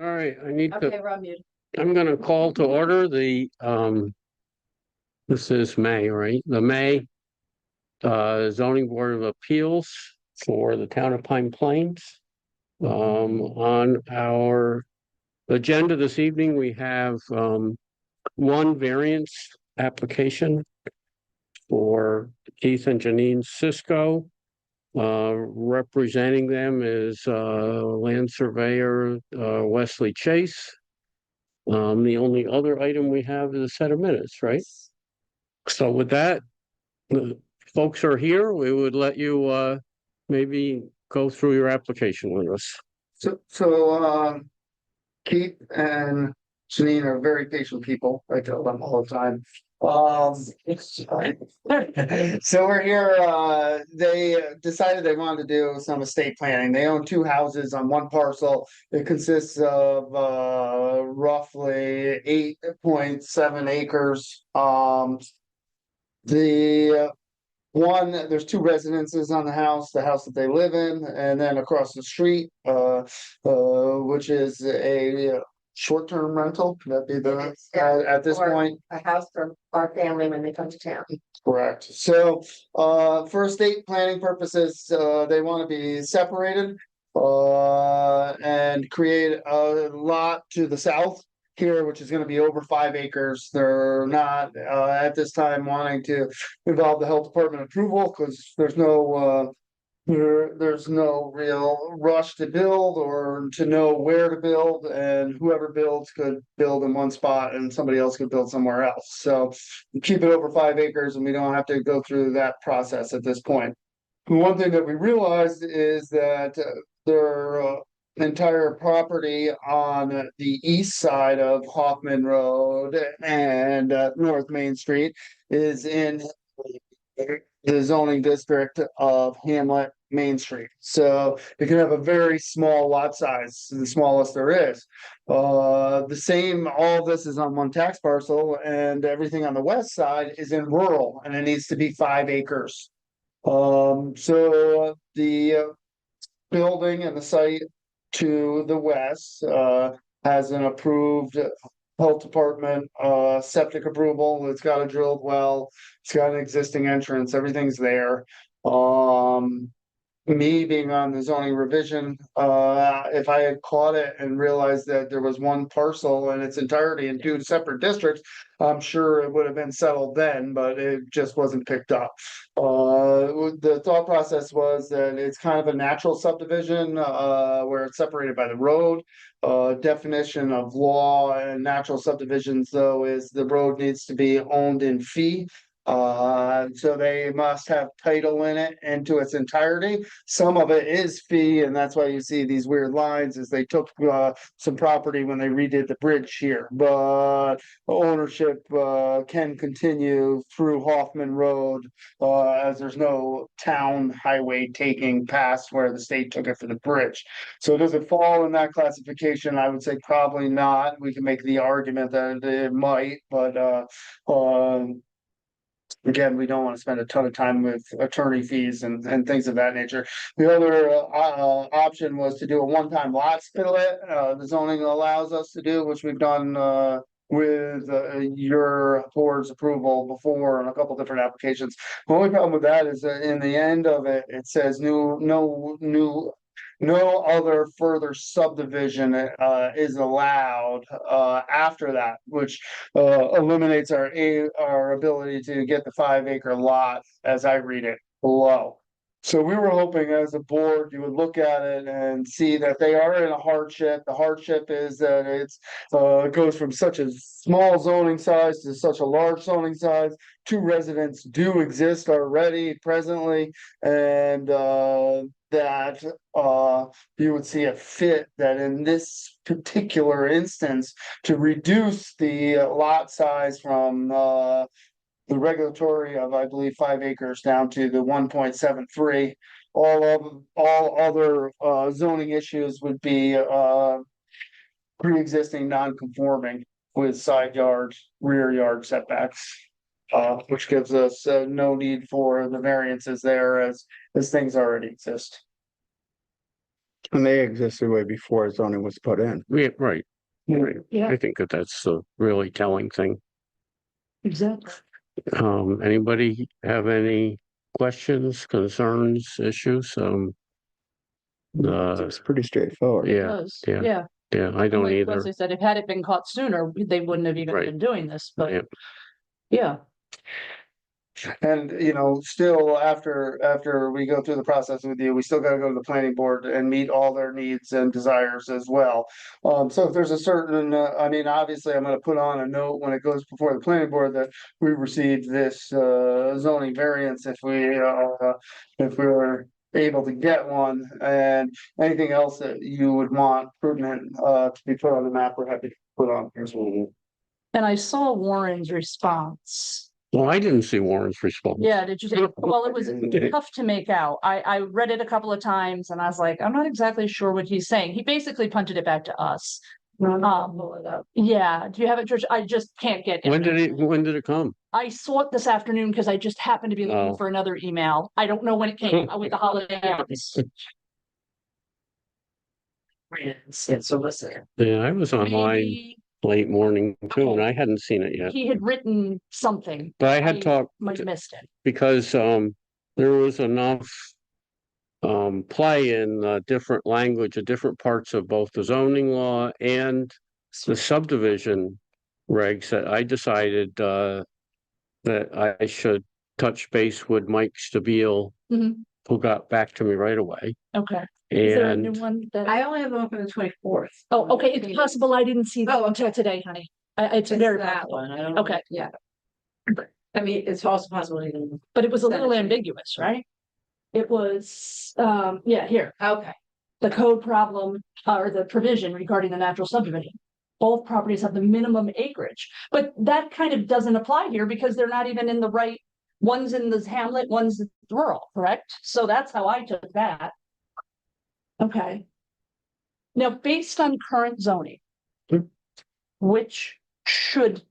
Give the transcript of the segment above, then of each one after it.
All right, I need to, Okay, we're on mute. I'm gonna call to order this is May, right? The May zoning board of appeals for the town of Pine Plains. On our agenda this evening, we have one variance application for Keith and Janine Cisco. Representing them is land surveyor Wesley Chase. The only other item we have is a set of minutes, right? So with that, the folks are here. We would let you maybe go through your application with us. So Keith and Janine are very patient people. I tell them all the time. So we're here. They decided they wanted to do some estate planning. They own two houses on one parcel. It consists of roughly 8.7 acres. The there's two residences on the house that they live in, and then across the street, which is a short-term rental. That'd be the at this point a house for our family when they come to town. correct. So, for estate planning purposes, they want to be separated, and create a lot to the south here, which is going to be over 5 acres. They're not, at this time wanting to involve the health department approval because there's no real rush to build or to know where to build, and whoever builds could build in one spot and somebody else could build somewhere else. So keep it over 5 acres and we don't have to go through that process at this point. One thing that we realized is that their entire property on the east side of Hoffman Road and North Main Street is in the zoning district of Hamlet Main Street. So you can have a very small lot size, the smallest there is. All this is on one tax parcel, and everything on the west side is in rural, and it needs to be 5 acres. So the building and the site to the west has an approved health department septic approval. It's got a drilled well, it's got an existing entrance, everything's there. Me being on the zoning revision, if I had caught it and realized that there was one parcel in its entirety in two separate districts, I'm sure it would have been settled then, but it just wasn't picked up. The thought process was that it's kind of a natural subdivision, where it's separated by the road. Definition of law and natural subdivisions, though, is the road needs to be owned in fee. So they must have title in it into its entirety. Some of it is fee, and that's why you see these weird lines, is they took some property when they redid the bridge here. But ownership can continue through Hoffman Road, as there's no town highway taking past where the state took it for the bridge. So does it fall in that classification? I would say probably not. We can make the argument that it might, but again, we don't want to spend a ton of time with attorney fees and things of that nature. The other option was to do a one-time lot split. The zoning allows us to do, which we've done with your board's approval before on a couple different applications. The only problem with that is that in the end of it, it says no other further subdivision is allowed after that, which eliminates our ability to get the 5 acre lot, as I read it, below. So we were hoping as a board, you would look at it and see that they are in a hardship. The hardship is that it goes from such a small zoning size to such a large zoning size. Two residents do exist already presently, and that you would see a fit that in this particular instance to reduce the lot size from the regulatory of, I believe, 5 acres down to the 1.73. All other zoning issues would be pre-existing non-conforming with side yard, rear yard setbacks, which gives us no need for the variances there as things already exist. And they existed way before zoning was put in. Yeah, right. Right. Yeah. I think that that's a really telling thing. Exactly. Anybody have any questions, concerns, issues? It's pretty straightforward. Yeah, Does, yeah. yeah. yeah, I And don't like either. Leslie said, if had it been caught sooner, they wouldn't have even Right. been doing this, Yeah. but yeah, And, you know, still after we go through the process with you, we still gotta go to the planning board and meet all their needs and desires as well. So if there's a certain, I mean, obviously, I'm gonna put on a note when it goes before the planning board that we received this, zoning variance if we were able to get one, and anything else that you would want pertinent, to be put on the map, we're happy to put on here as well. and I saw Warren's response. Well, I didn't see Warren's response. Yeah, did you say, well, it was tough to make out. I read it a couple of times and I was like, I'm not exactly sure what he's saying. He basically punted it back to us. Pull it up. Yeah, do you have it, George? I just can't get. When did it come? I saw it this afternoon because I just happened to be looking Oh. for another email. I don't know when it came with the holiday hours. It's solicitor. Yeah, I was online Maybe late morning too, and Okay. I hadn't seen it yet. he had written something. But I had talked Might have missed it. because there was enough play in different language of different parts of both the zoning law and the subdivision regs that I decided that I should touch base with Mike Stabile, Mhm. who got back to me right away. Okay. Is there a new And one that? I only have one for the 24th. Oh, okay, it's possible I didn't see that Oh, until today, honey. It's very that possible, one. I don't. Okay. Yeah. I mean, it's also possible even. but it was a Send it little to me. ambiguous, right? It was, yeah, here, Okay. the code problem, or the provision regarding the natural subdivision. Both properties have the minimum acreage, but that kind of doesn't apply here because they're not even in the right, one's in the hamlet, one's rural, correct? So that's how I took that. Okay. Now, based on current zoning, Hmm. which should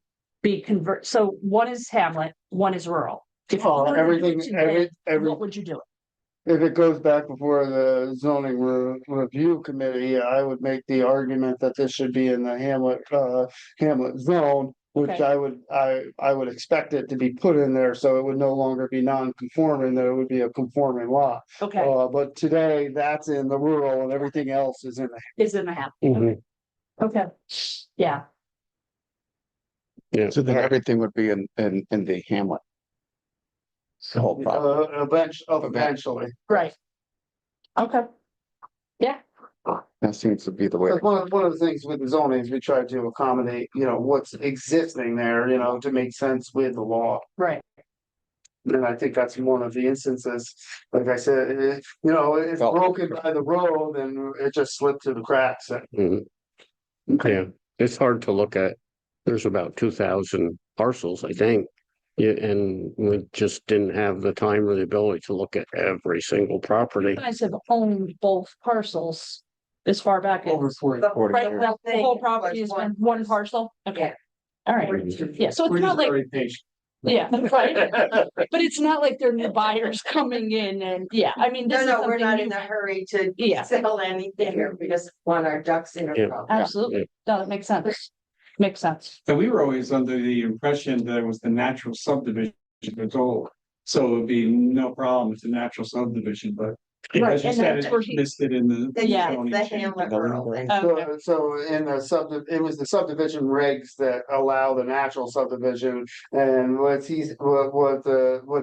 be so one is hamlet, one is rural. If you were to Everything, do it today, every, what would you do? if it goes back before the zoning review committee, I would make the argument that this should be in the Hamlet zone. Which Okay. I would expect it to be put in there, so it would no longer be non-conforming, that it would be a conforming lot. Okay, But today, that's in the rural and everything else is in the. is in the hamlet. Mhm. Okay, yeah, Yeah, So then everything would be in the hamlet. The whole property. Eventually. right. Okay. Yeah, That seems to be the way. Like one of the things with the zoning is we try to accommodate, what's existing there, to make sense with the law. right. And I think that's one of the instances, like I said, it's Felt- broken by the road and it just slipped through the cracks. mhm. Yeah, it's hard to look at. There's about 2,000 parcels, I think. Yeah, and we just didn't have the time or the ability to look at every single property. You guys have owned both parcels as far back as. Over 40. Right, the whole property is one parcel? Okay, all right, yeah, so it's not like, yeah, right, but it's not like they're new buyers coming in and, yeah, I mean. this is No, we're something not you- in a hurry to Yeah. sell anything here. We just want our ducks in a Yeah. row. Absolutely, no, that makes sense, makes sense. So we were always under the impression that it was the natural subdivision that's all. So it would be no problem, it's a natural subdivision, but Right, as you and said, that's where it's he- listed in the. Then Yeah. it's the Hamlet rural. Okay. So in the it was the subdivision regs that allow the natural subdivision. And what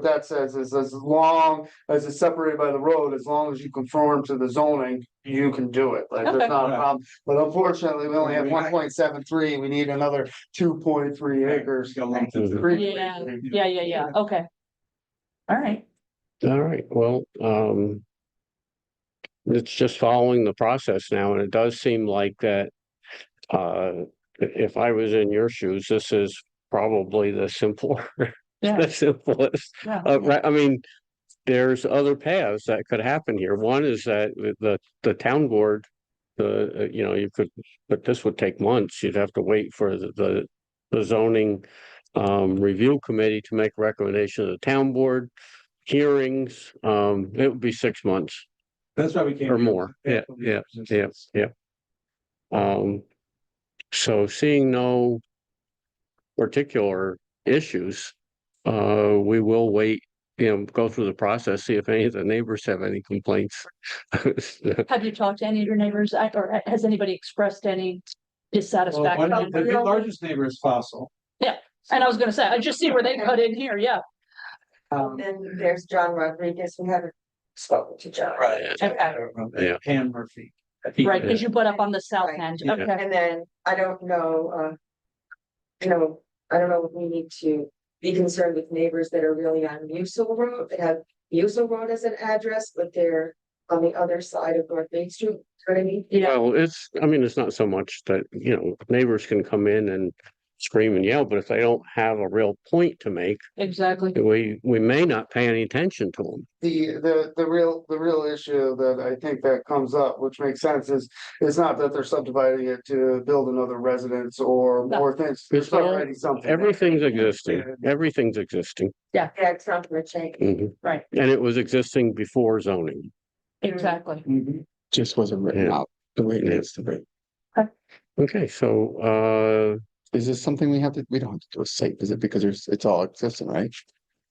that says is as long as it's separated by the road, as long as you conform to the zoning, you can do it. Like, Okay. there's not a problem. But unfortunately, we only have 1.73. We need another 2.3 acres. Yeah, okay. All right, All right, well, it's just following the process now, and it does seem like that. If I was in your shoes, this is probably the simpler, yeah, the simplest. yeah, I mean, there's other paths that could happen here. One is that the town board, you could, but this would take months. You'd have to wait for the zoning review committee to make a recommendation to the town board. Hearings, it would be 6 months. That's why we came. or more. Yeah, yeah, yeah, yeah. So seeing no particular issues, we will wait, go through the process, see if any of the neighbors have any complaints. Have you talked to any of your neighbors, or has anybody expressed any Well, dissatisfaction? the largest neighbor is Fossil. And I was gonna say, I just see where they cut in here, yeah. And there's John Rodriguez, we haven't spoken to John. Yeah. Pam Murphy. Right, because you put up on the south end, Yeah. okay. And then I don't know, I don't know if we need to be concerned with neighbors that are really on Musil Road, that have Musil Road as an address, but they're on the other side of North Main Street. You know what I mean? Yeah, Well, it's not so much that, neighbors can come in and scream and yell, but if they don't have a real point to make, exactly. we may not pay any attention to them. The real issue that I think that comes up, which makes sense, is not that they're subdividing it to build another residence or No. more things. There's It's all- already something. Everything's existing, everything's existing. Yeah, it's not gonna change. Mhm. Right. And it was existing before zoning. Exactly. Just wasn't written Yeah. out the way it needs to be. Okay, so, Is this something we don't have to do a site visit because it's all existing, right?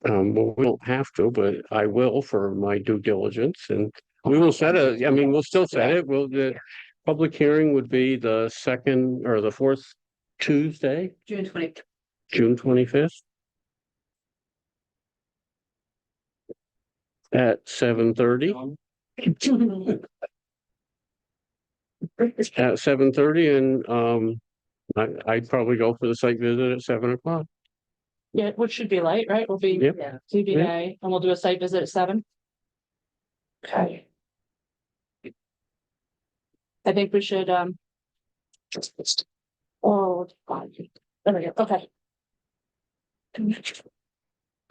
well, we don't have to, but I will for my due diligence, and we will we'll still set it. The public hearing would be the second or the fourth Tuesday, June 20. June 25th. At 7:30, and, I'd probably go for the site visit at 7:00. Yeah, which should be light, right? We'll be Yep. Yeah. ZBA, and we'll do a site visit at 7. Okay. I think we should, oh, God. There we go, okay.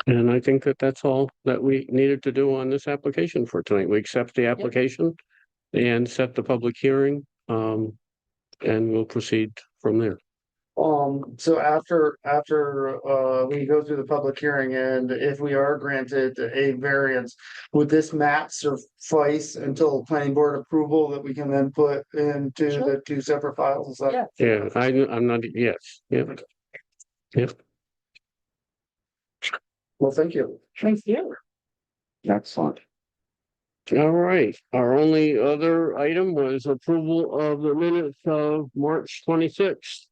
And I think that that's all that we needed to do on this application for tonight. We accept the application and set the public hearing, and we'll proceed from there. So after we go through the public hearing, and if we are granted a variance, would this map suffice until planning board approval that we can then put into Sure. the two separate files? Is that? Yeah. Yeah, I'm not, yes, yeah. Yep. Well, thank you. Thank you. Excellent. All right, our only other item was approval of the minutes of March 26th.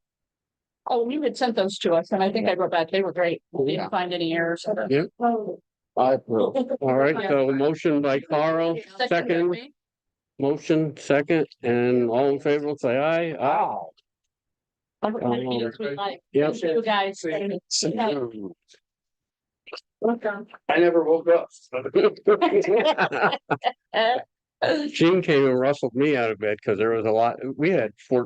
Oh, you had sent those to us, and I think I wrote back, they were great. We Yeah. didn't find any errors. Yep. Oh. I approve. All right, so motion by Carl, second, motion, second, and all in favor, will say aye. Aye. Yep. Thank you, guys. Welcome. I never woke up. Gene came and rustled me out of bed because there was we had 14